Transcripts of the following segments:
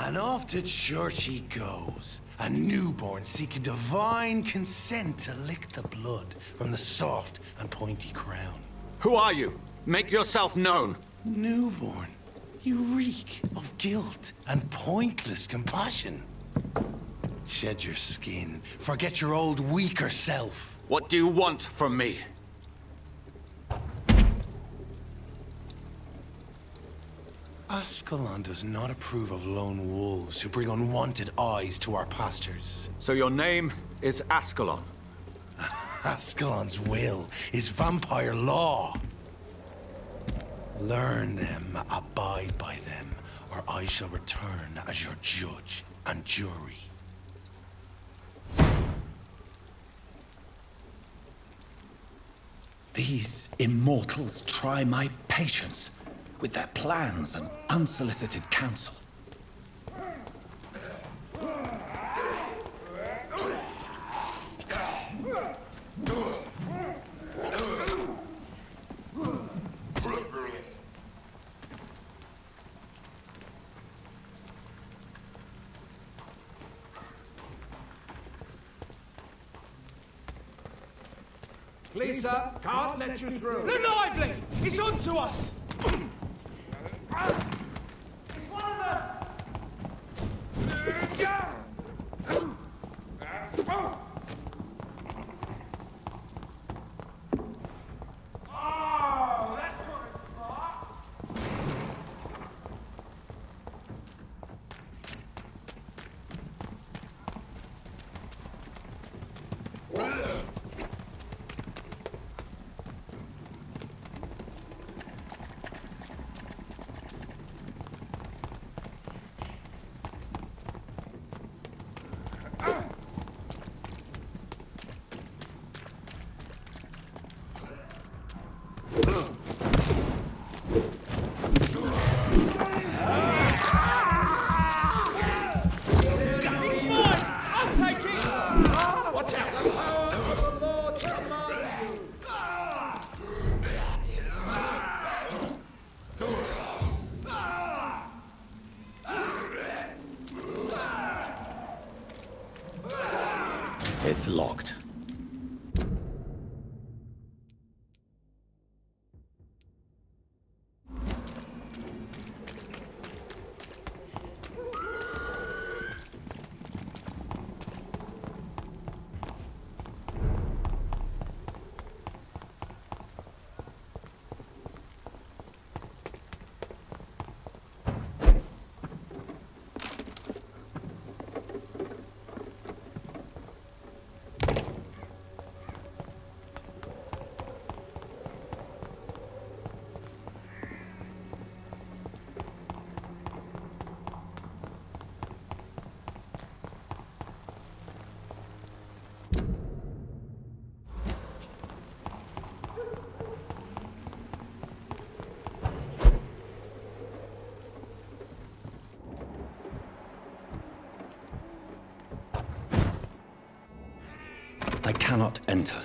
And off to church he goes, a newborn seeking divine consent to lick the blood from the soft and pointy crown. Who are you? Make yourself known. Newborn, you reek of guilt and pointless compassion. Shed your skin, forget your old weaker self. What do you want from me? Ascalon does not approve of lone wolves who bring unwanted eyes to our pastures. So your name is Ascalon? Ascalon's will is vampire law. Learn them, abide by them, or I shall return as your judge and jury. These immortals try my patience with their plans and unsolicited counsel. Please, sir, can't let you through. They're lively! It's on to us! It's one of them! Oh, that's what it's for. It's locked. I cannot enter.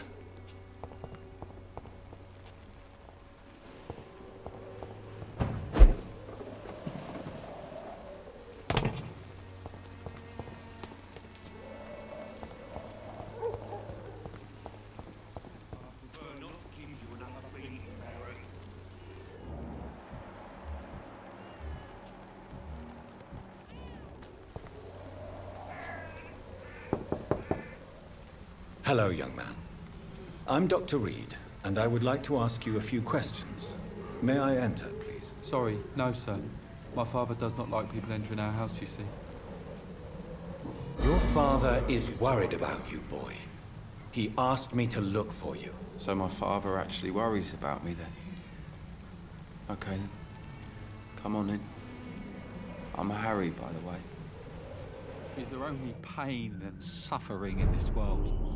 Hello, young man. I'm Dr. Reed, and I would like to ask you a few questions. May I enter, please? Sorry, no, sir. My father does not like people entering our house, you see. Your father is worried about you, boy. He asked me to look for you. So my father actually worries about me, then? Okay, then. Come on, in. I'm Harry, by the way. Is there only pain and suffering in this world?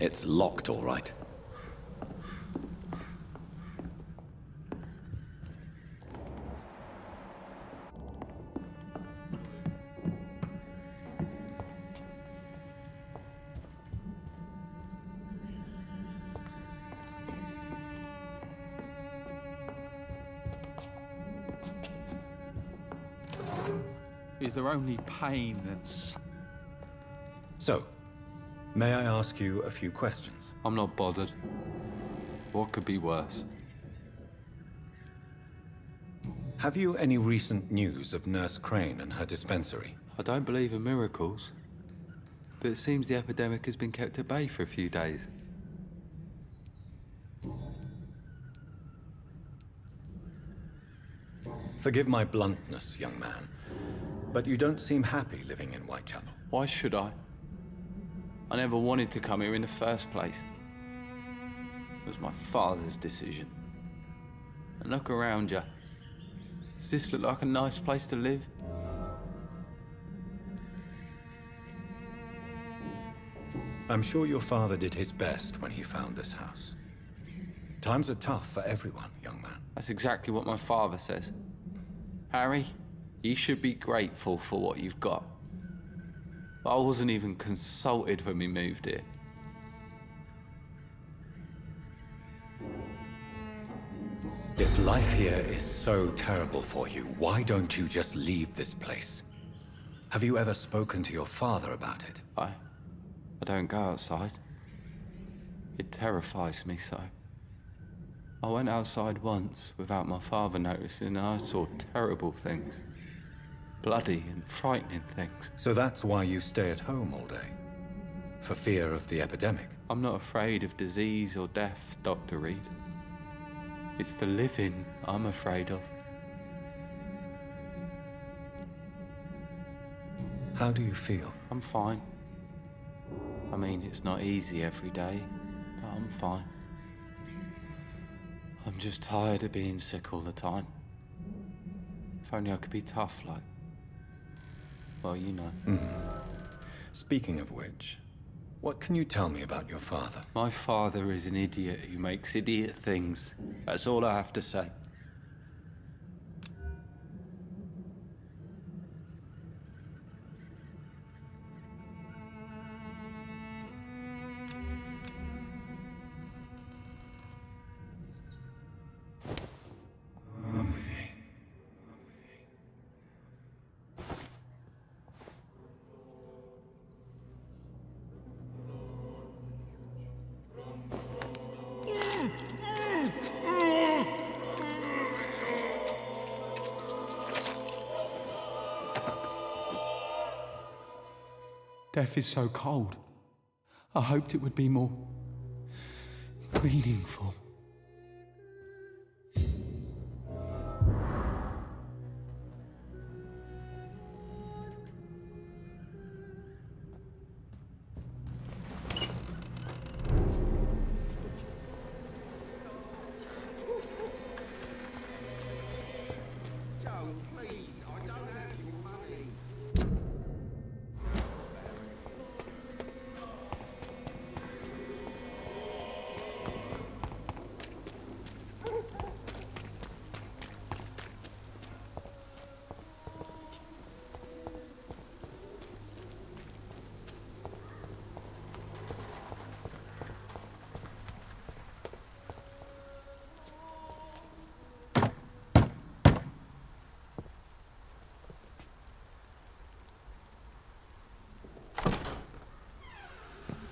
It's locked, all right. Is there only pain and So, may I ask you a few questions? I'm not bothered. What could be worse? Have you any recent news of Nurse Crane and her dispensary? I don't believe in miracles, but it seems the epidemic has been kept at bay for a few days. Forgive my bluntness, young man, but you don't seem happy living in Whitechapel. Why should I? I never wanted to come here in the first place. It was my father's decision. And look around you. Does this look like a nice place to live? I'm sure your father did his best when he found this house. Times are tough for everyone, young man. That's exactly what my father says. Harry, you should be grateful for what you've got. But I wasn't even consulted when we moved here. If life here is so terrible for you, why don't you just leave this place? Have you ever spoken to your father about it? I don't go outside. It terrifies me so. I went outside once without my father noticing and I saw terrible things. Bloody and frightening things. So that's why you stay at home all day? For fear of the epidemic? I'm not afraid of disease or death, Dr. Reed. It's the living I'm afraid of. How do you feel? I'm fine. I mean, it's not easy every day, but I'm fine. I'm just tired of being sick all the time. If only I could be tough like... well, you know. Speaking of which, what can you tell me about your father? My father is an idiot who makes idiot things. That's all I have to say. Death is so cold. I hoped it would be more meaningful.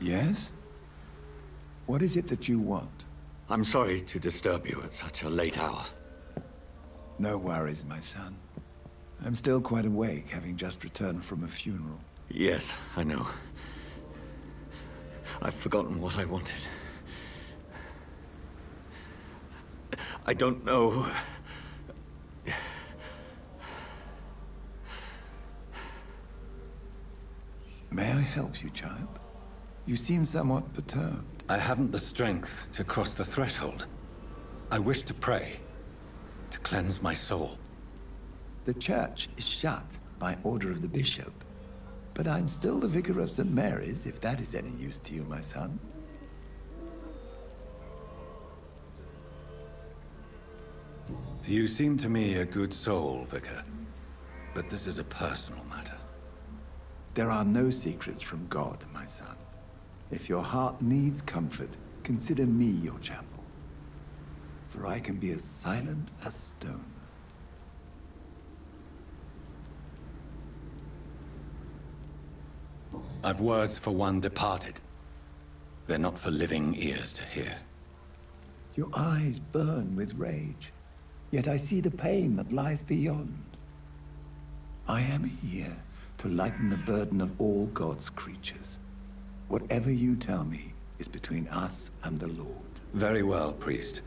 Yes? What is it that you want? I'm sorry to disturb you at such a late hour. No worries, my son. I'm still quite awake, having just returned from a funeral. Yes, I know. I've forgotten what I wanted. I don't know... May I help you, child? You seem somewhat perturbed. I haven't the strength to cross the threshold. I wish to pray, to cleanse my soul. The church is shut by order of the bishop. But I'm still the vicar of St. Mary's, if that is any use to you, my son. You seem to me a good soul, Vicar. But this is a personal matter. There are no secrets from God, my son. If your heart needs comfort, consider me your chapel. For I can be as silent as stone. I've words for one departed. They're not for living ears to hear. Your eyes burn with rage, yet I see the pain that lies beyond. I am here to lighten the burden of all God's creatures. Whatever you tell me is between us and the Lord. Very well, priest.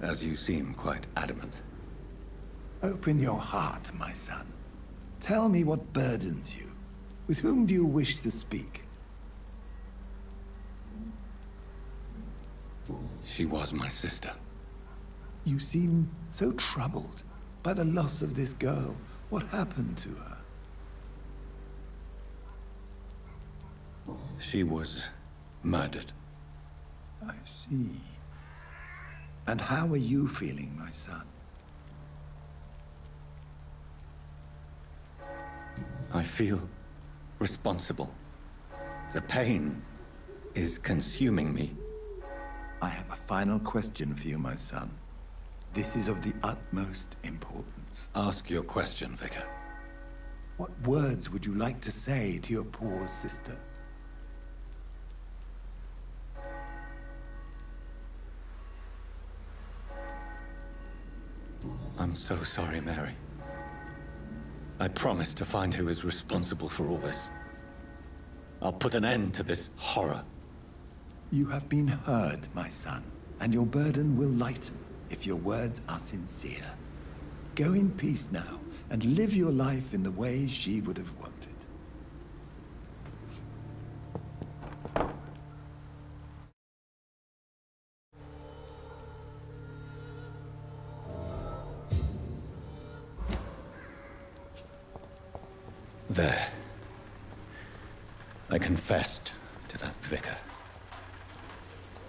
As you seem quite adamant. Open your heart, my son. Tell me what burdens you. With whom do you wish to speak? She was my sister. You seem so troubled by the loss of this girl. What happened to her? She was murdered. I see. And how are you feeling, my son? I feel responsible. The pain is consuming me. I have a final question for you, my son. This is of the utmost importance. Ask your question, Vicar. What words would you like to say to your poor sister? I'm so sorry, Mary. I promise to find who is responsible for all this. I'll put an end to this horror. You have been heard, my son, and your burden will lighten if your words are sincere. Go in peace now, and live your life in the way she would have wanted. There. I confessed to that vicar.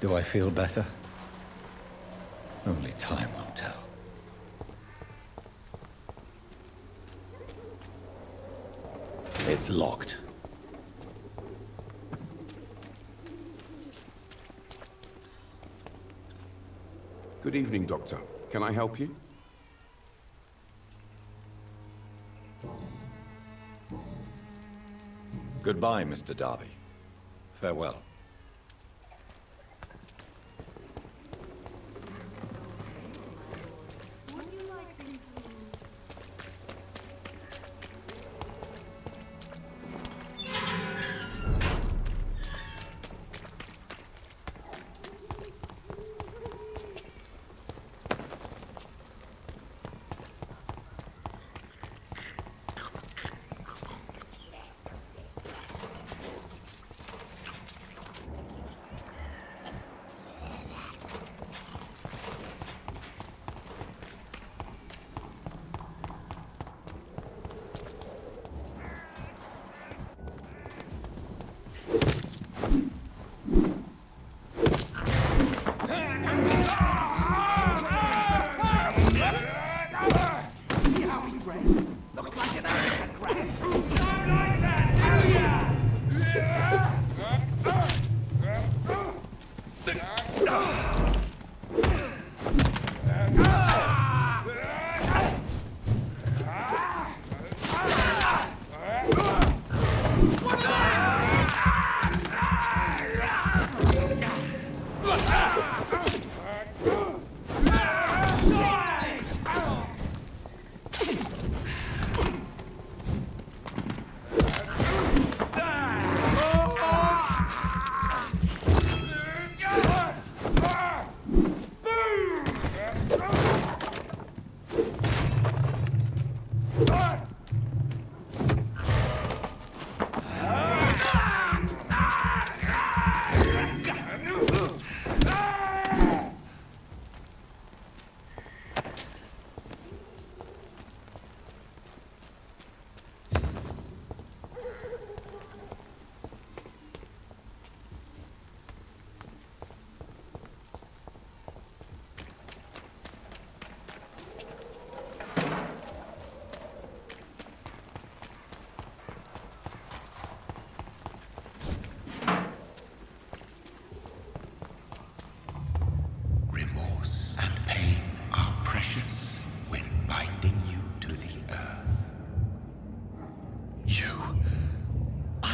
Do I feel better? Only time will tell. It's locked. Good evening, Doctor. Can I help you? Goodbye, Mr. Darby. Farewell.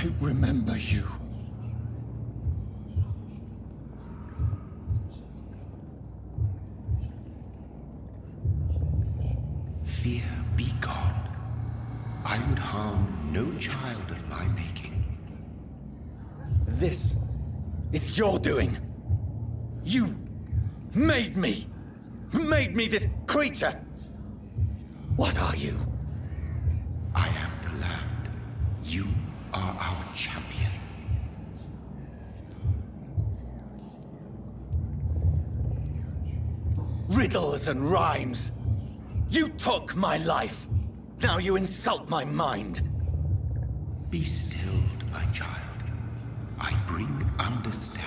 I remember you. Fear be gone. I would harm no child of my making. This is your doing. You made me this creature. What are you? I am the land. You are our champion. Riddles and rhymes. You took my life. Now you insult my mind. Be stilled, my child. I bring understanding.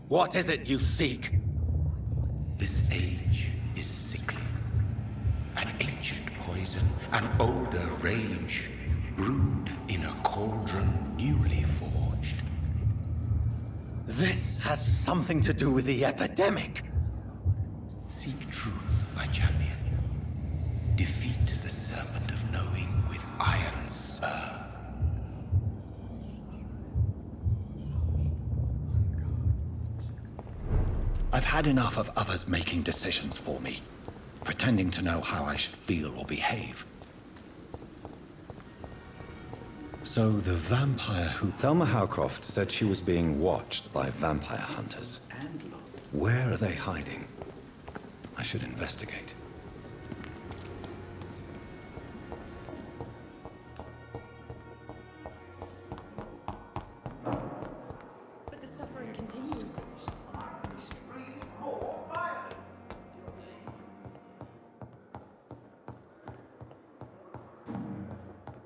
What is it you seek? This age is sickly. An ancient poison, an older rage, brewed in a cauldron newly forged. This has something to do with the epidemic. Seek truth, my champion. Defeat the serpent of knowing with iron spur. I've had enough of others making decisions for me, pretending to know how I should feel or behave. So the vampire who... Thelma Howcroft said she was being watched by vampire hunters. Where are they hiding? I should investigate. But the suffering continues.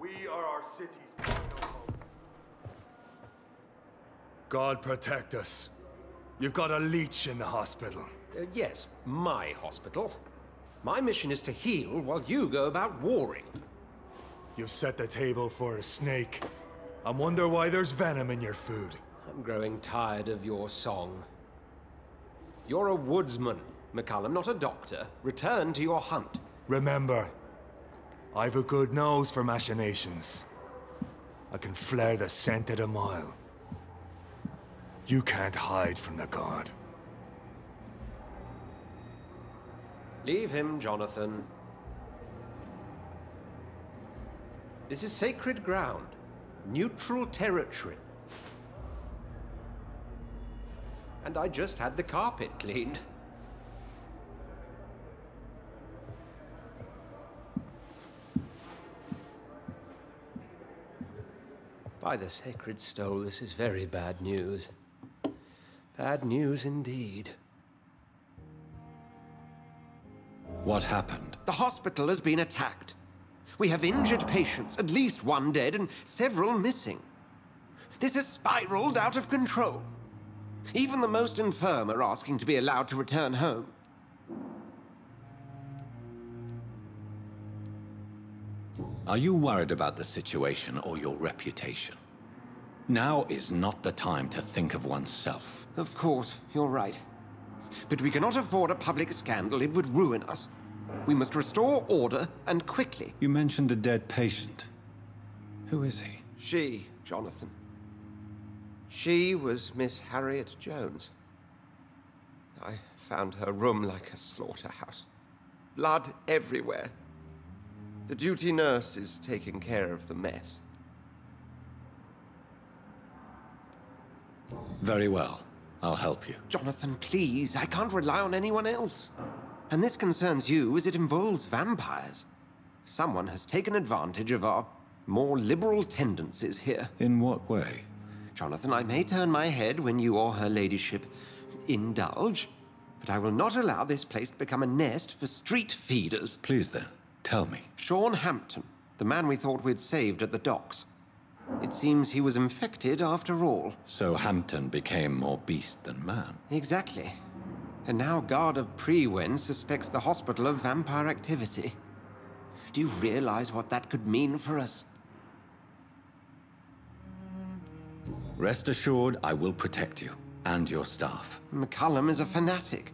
We are our city's final hope. God protect us. You've got a leech in the hospital. Yes, my hospital. My mission is to heal while you go about warring. You've set the table for a snake. I wonder why there's venom in your food. I'm growing tired of your song. You're a woodsman, McCallum, not a doctor. Return to your hunt. Remember, I've a good nose for machinations. I can flare the scent at a mile. You can't hide from the god. Leave him, Jonathan. This is sacred ground. Neutral territory. And I just had the carpet cleaned. By the sacred stole, this is very bad news. Bad news indeed. What happened? The hospital has been attacked. We have injured patients, at least one dead and several missing. This has spiraled out of control. Even the most infirm are asking to be allowed to return home. Are you worried about the situation or your reputation? Now is not the time to think of oneself. Of course, you're right. But we cannot afford a public scandal. It would ruin us. We must restore order, and quickly. You mentioned a dead patient. Who is he? She, Jonathan. She was Miss Harriet Jones. I found her room like a slaughterhouse. Blood everywhere. The duty nurse is taking care of the mess. Very well. I'll help you. Jonathan, please. I can't rely on anyone else. And this concerns you as it involves vampires. Someone has taken advantage of our more liberal tendencies here. In what way? Jonathan, I may turn my head when you or her ladyship indulge, but I will not allow this place to become a nest for street feeders. Please then, tell me. Sean Hampton, the man we thought we'd saved at the docks. It seems he was infected after all. So Hampton became more beast than man. Exactly. And now Guard of Prewen suspects the hospital of vampire activity. Do you realize what that could mean for us? Rest assured, I will protect you and your staff. McCallum is a fanatic.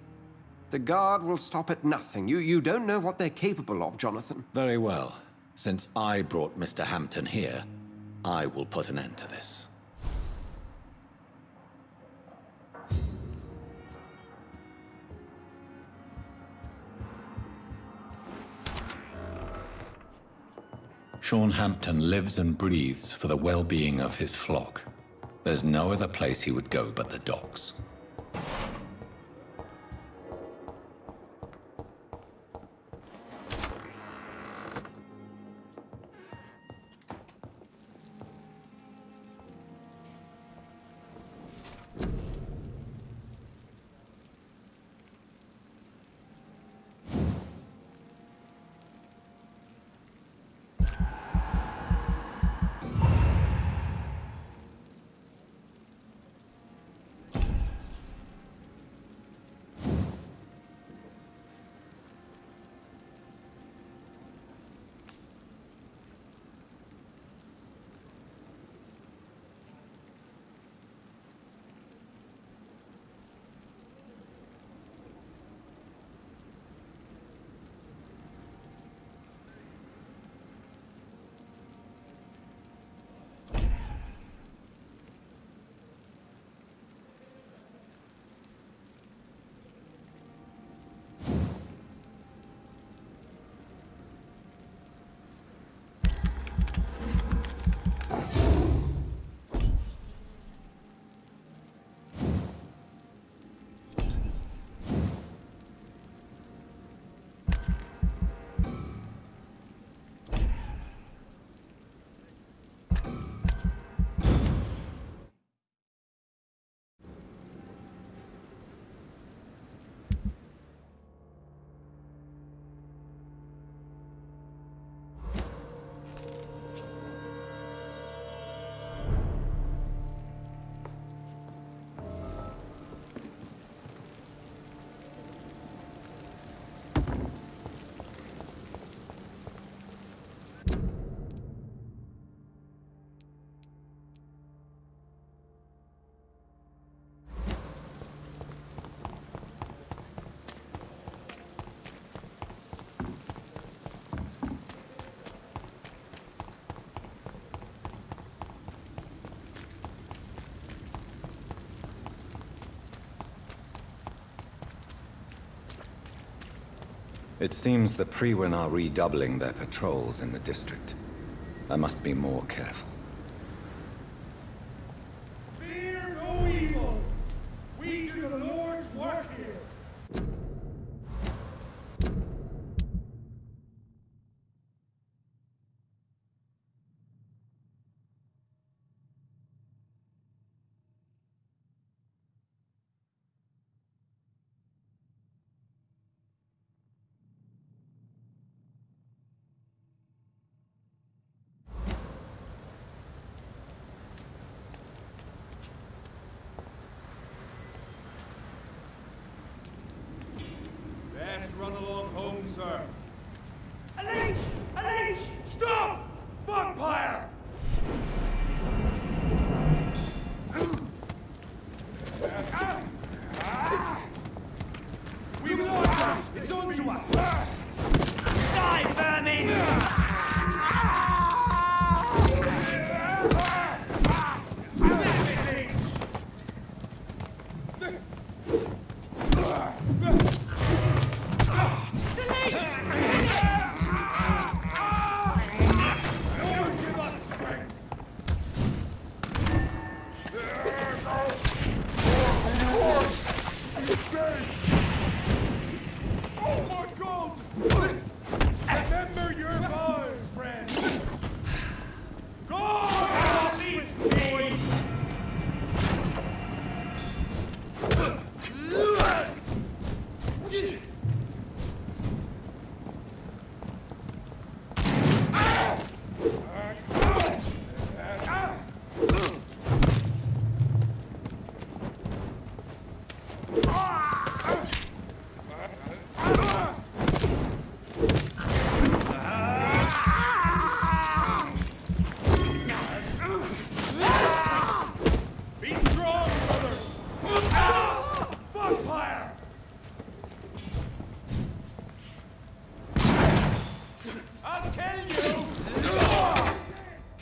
The Guard will stop at nothing. You don't know what they're capable of, Jonathan. Very well. Since I brought Mr. Hampton here, I will put an end to this. Sean Hampton lives and breathes for the well-being of his flock. There's no other place he would go but the docks. It seems the Priwen are redoubling their patrols in the district. I must be more careful. Fear no evil! We do the Lord's work here! Run along home, sir. Unleash! Unleash! Stop! Vampyr! We want it! It's on to us! Die, vermin!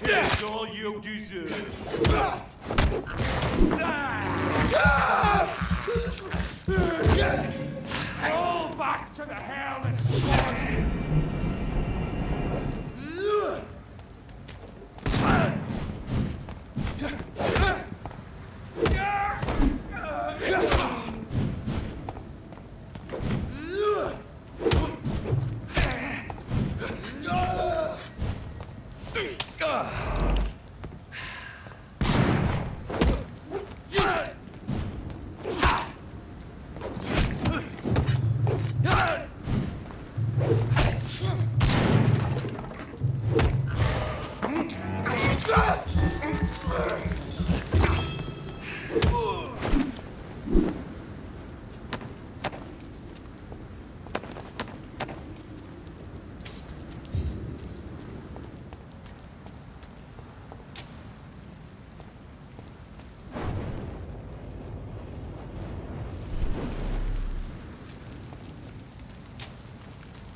That's all you deserve. Roll back to the hell that spawned you.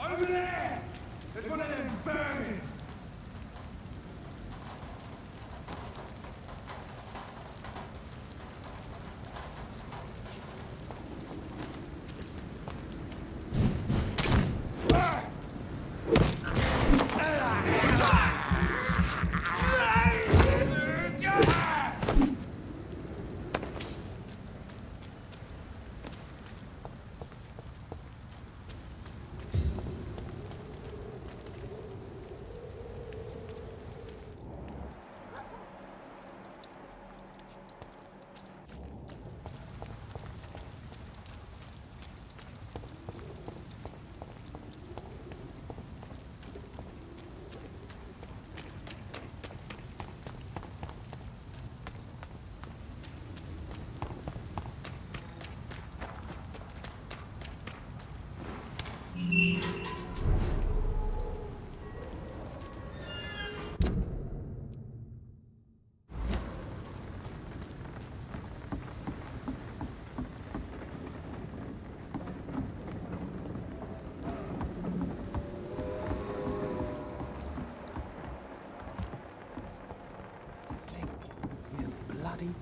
Over there! There's one of them vermin!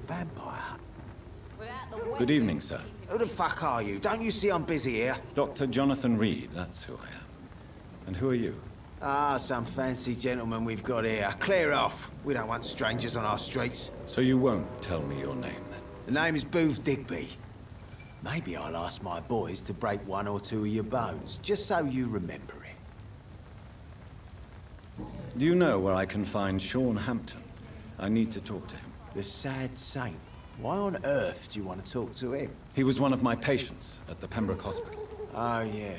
Vampire. Good evening, sir. Who the fuck are you? Don't you see I'm busy here? Dr. Jonathan Reed, that's who I am. And who are you? Ah, some fancy gentleman we've got here. Clear off. We don't want strangers on our streets. So you won't tell me your name, then? The name is Booth Digby. Maybe I'll ask my boys to break one or two of your bones, just so you remember it. Do you know where I can find Sean Hampton? I need to talk to him. The sad saint. Why on earth do you want to talk to him? He was one of my patients at the Pembroke Hospital. Oh, yeah.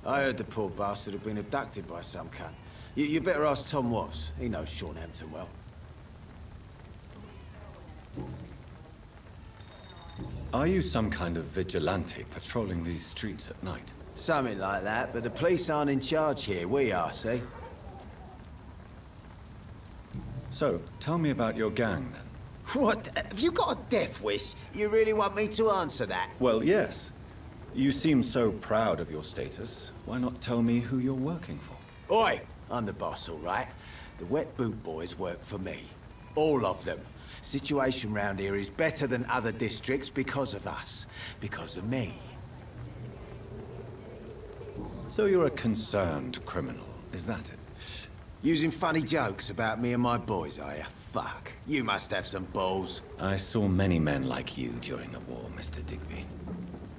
I heard the poor bastard had been abducted by some cunt. You better ask Tom Watts. He knows Sean Hampton well. Are you some kind of vigilante patrolling these streets at night? Something like that, but the police aren't in charge here. We are, see? So, tell me about your gang, then. What? Have you got a death wish? You really want me to answer that? Well, yes. You seem so proud of your status. Why not tell me who you're working for? Oi! I'm the boss, all right? The Wet Boot Boys work for me. All of them. Situation round here is better than other districts because of us. Because of me. So you're a concerned criminal, is that it? Using funny jokes about me and my boys, are you? Fuck. You must have some balls. I saw many men like you during the war, Mr. Digby.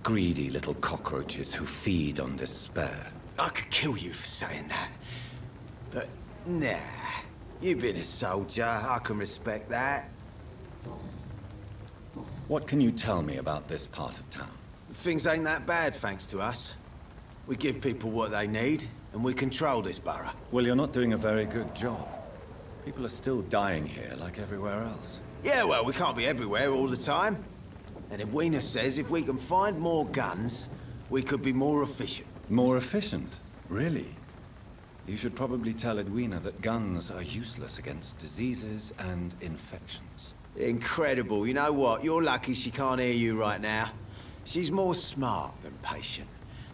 Greedy little cockroaches who feed on despair. I could kill you for saying that. But, nah. You've been a soldier. I can respect that. What can you tell me about this part of town? Things ain't that bad, thanks to us. We give people what they need, and we control this borough. Well, you're not doing a very good job. People are still dying here, like everywhere else. Yeah, well, we can't be everywhere all the time. And Edwina says if we can find more guns, we could be more efficient. More efficient? Really? You should probably tell Edwina that guns are useless against diseases and infections. Incredible. You know what? You're lucky she can't hear you right now. She's more smart than patient.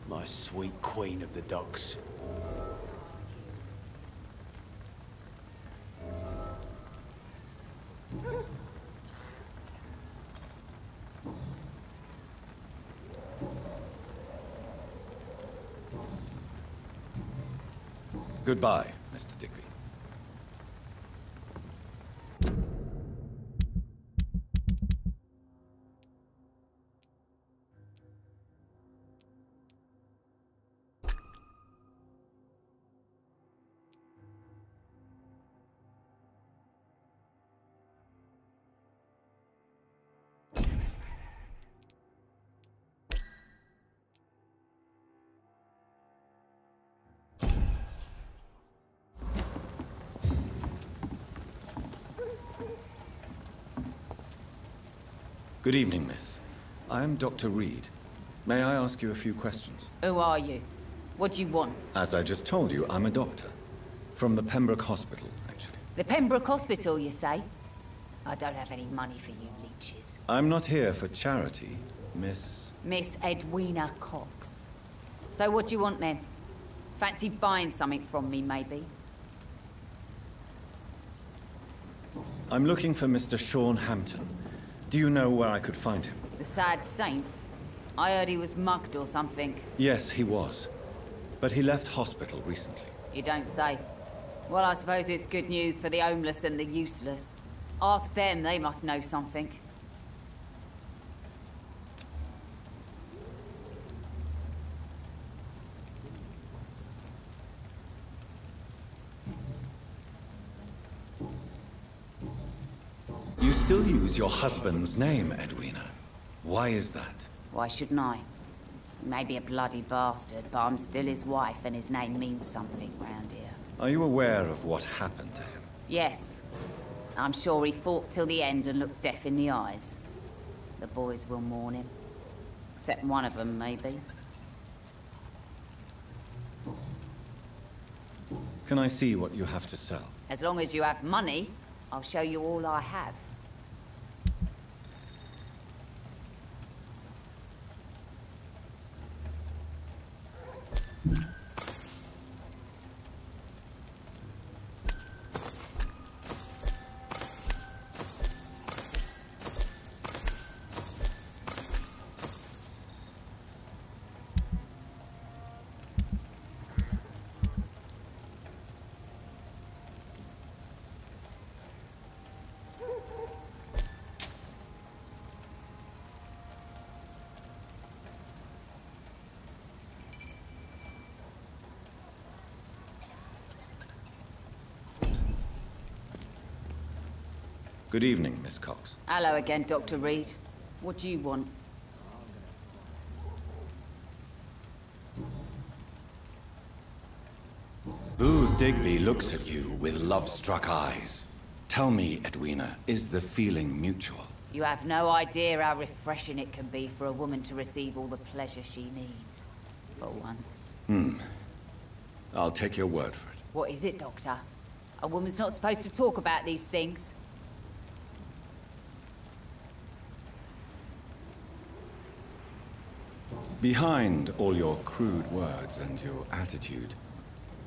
My sweet queen of the docks. Goodbye, Mr. Digby. Good evening, miss. I am Dr. Reed. May I ask you a few questions? Who are you? What do you want? As I just told you, I'm a doctor. From the Pembroke Hospital, actually. The Pembroke Hospital, you say? I don't have any money for you leeches. I'm not here for charity, Miss... Miss Edwina Cox. So what do you want then? Fancy buying something from me, maybe? I'm looking for Mr. Sean Hampton. Do you know where I could find him? The sad saint? I heard he was mugged or something. Yes, he was. But he left hospital recently. You don't say. Well, I suppose it's good news for the homeless and the useless. Ask them, they must know something. You still use your husband's name, Edwina. Why is that? Why shouldn't I? He may be a bloody bastard, but I'm still his wife and his name means something round here. Are you aware of what happened to him? Yes. I'm sure he fought till the end and looked death in the eyes. The boys will mourn him. Except one of them, maybe. Can I see what you have to sell? As long as you have money, I'll show you all I have. Good evening, Miss Cox. Hello again, Dr. Reed. What do you want? Booth Digby looks at you with love-struck eyes. Tell me, Edwina, is the feeling mutual? You have no idea how refreshing it can be for a woman to receive all the pleasure she needs. For once. I'll take your word for it. What is it, Doctor? A woman's not supposed to talk about these things. Behind all your crude words and your attitude,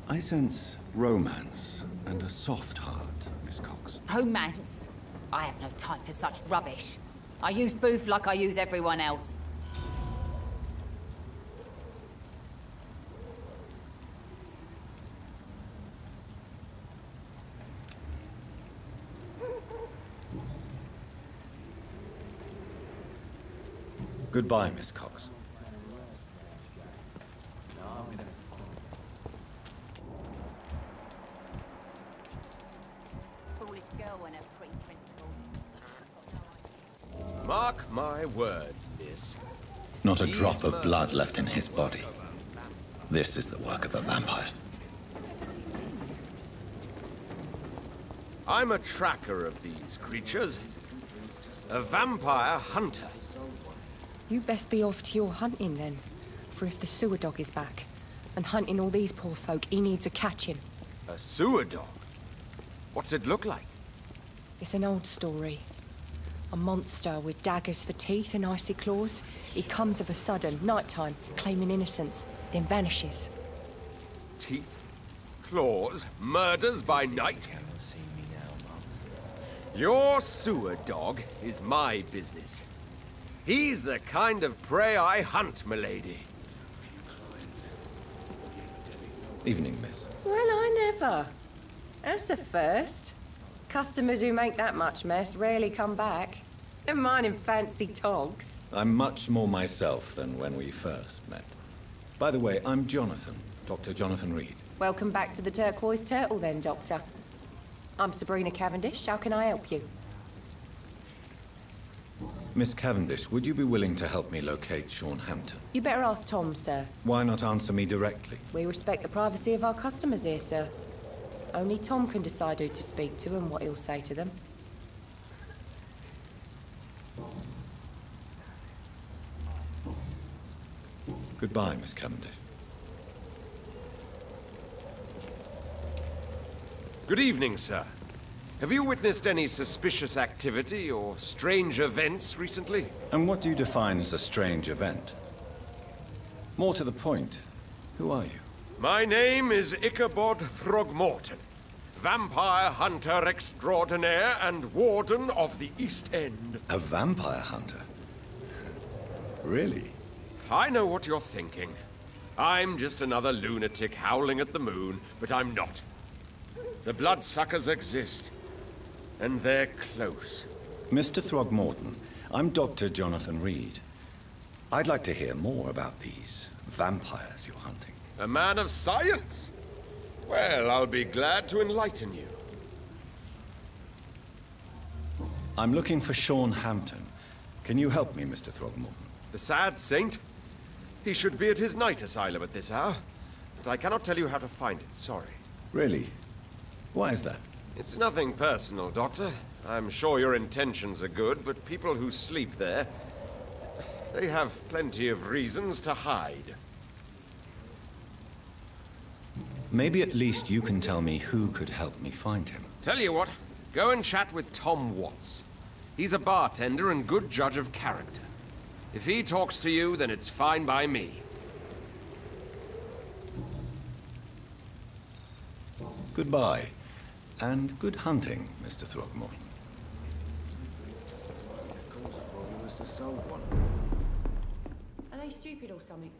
I sense romance and a soft heart, Miss Cox. Romance? I have no time for such rubbish. I use Booth like I use everyone else. Goodbye, Miss Cox. Mark my words, miss. Not a drop of blood left in his body. This is the work of a vampire. I'm a tracker of these creatures. A vampire hunter. You best be off to your hunting then. For if the sewer dog is back, and hunting all these poor folk, he needs a catching. A sewer dog? What's it look like? It's an old story. A monster with daggers for teeth and icy claws. He comes of a sudden, nighttime, claiming innocence, then vanishes. Teeth, claws, murders by night? Your sewer dog is my business. He's the kind of prey I hunt, milady. Evening, miss. Well, I never. That's a first. Customers who make that much mess rarely come back. Never mind in fancy togs. I'm much more myself than when we first met. By the way, I'm Jonathan, Dr. Jonathan Reed. Welcome back to the Turquoise Turtle then, Doctor. I'm Sabrina Cavendish. How can I help you? Miss Cavendish, would you be willing to help me locate Sean Hampton? You better ask Tom, sir. Why not answer me directly? We respect the privacy of our customers here, sir. Only Tom can decide who to speak to and what he'll say to them. Goodbye, Miss Cavendish. Good evening, sir. Have you witnessed any suspicious activity or strange events recently? And what do you define as a strange event? More to the point, who are you? My name is Ichabod Throgmorton, vampire hunter extraordinaire and warden of the East End. A vampire hunter? Really? I know what you're thinking. I'm just another lunatic howling at the moon, but I'm not. The bloodsuckers exist. And they're close. Mr. Throgmorton, I'm Dr. Jonathan Reed. I'd like to hear more about these vampires you're hunting. A man of science? Well, I'll be glad to enlighten you. I'm looking for Sean Hampton. Can you help me, Mr. Throgmorton? The sad saint? He should be at his night asylum at this hour. But I cannot tell you how to find it, sorry. Really? Why is that? It's nothing personal, Doctor. I'm sure your intentions are good, but people who sleep there, they have plenty of reasons to hide. Maybe at least you can tell me who could help me find him. Tell you what, go and chat with Tom Watts. He's a bartender and good judge of character. If he talks to you, then it's fine by me. Goodbye. And good hunting, Mr. Throgmorton. Are they stupid or something?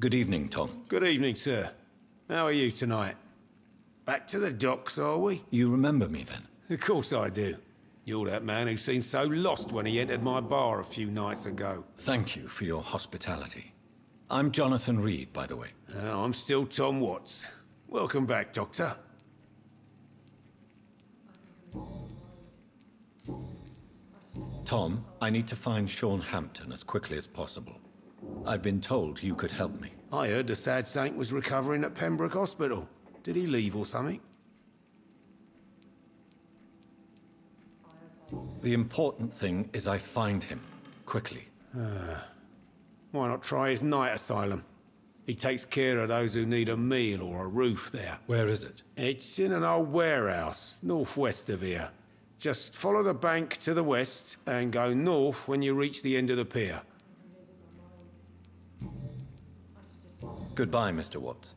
Good evening, Tom. Good evening, sir. How are you tonight? Back to the docks, are we? You remember me, then? Of course I do. You're that man who seemed so lost when he entered my bar a few nights ago. Thank you for your hospitality. I'm Jonathan Reed, by the way. I'm still Tom Watts. Welcome back, Doctor. Tom, I need to find Sean Hampton as quickly as possible. I've been told you could help me. I heard the sad saint was recovering at Pembroke Hospital. Did he leave or something? The important thing is I find him, quickly. Why not try his night asylum? He takes care of those who need a meal or a roof there. Where is it? It's in an old warehouse, northwest of here. Just follow the bank to the west and go north when you reach the end of the pier. Goodbye, Mr. Watts.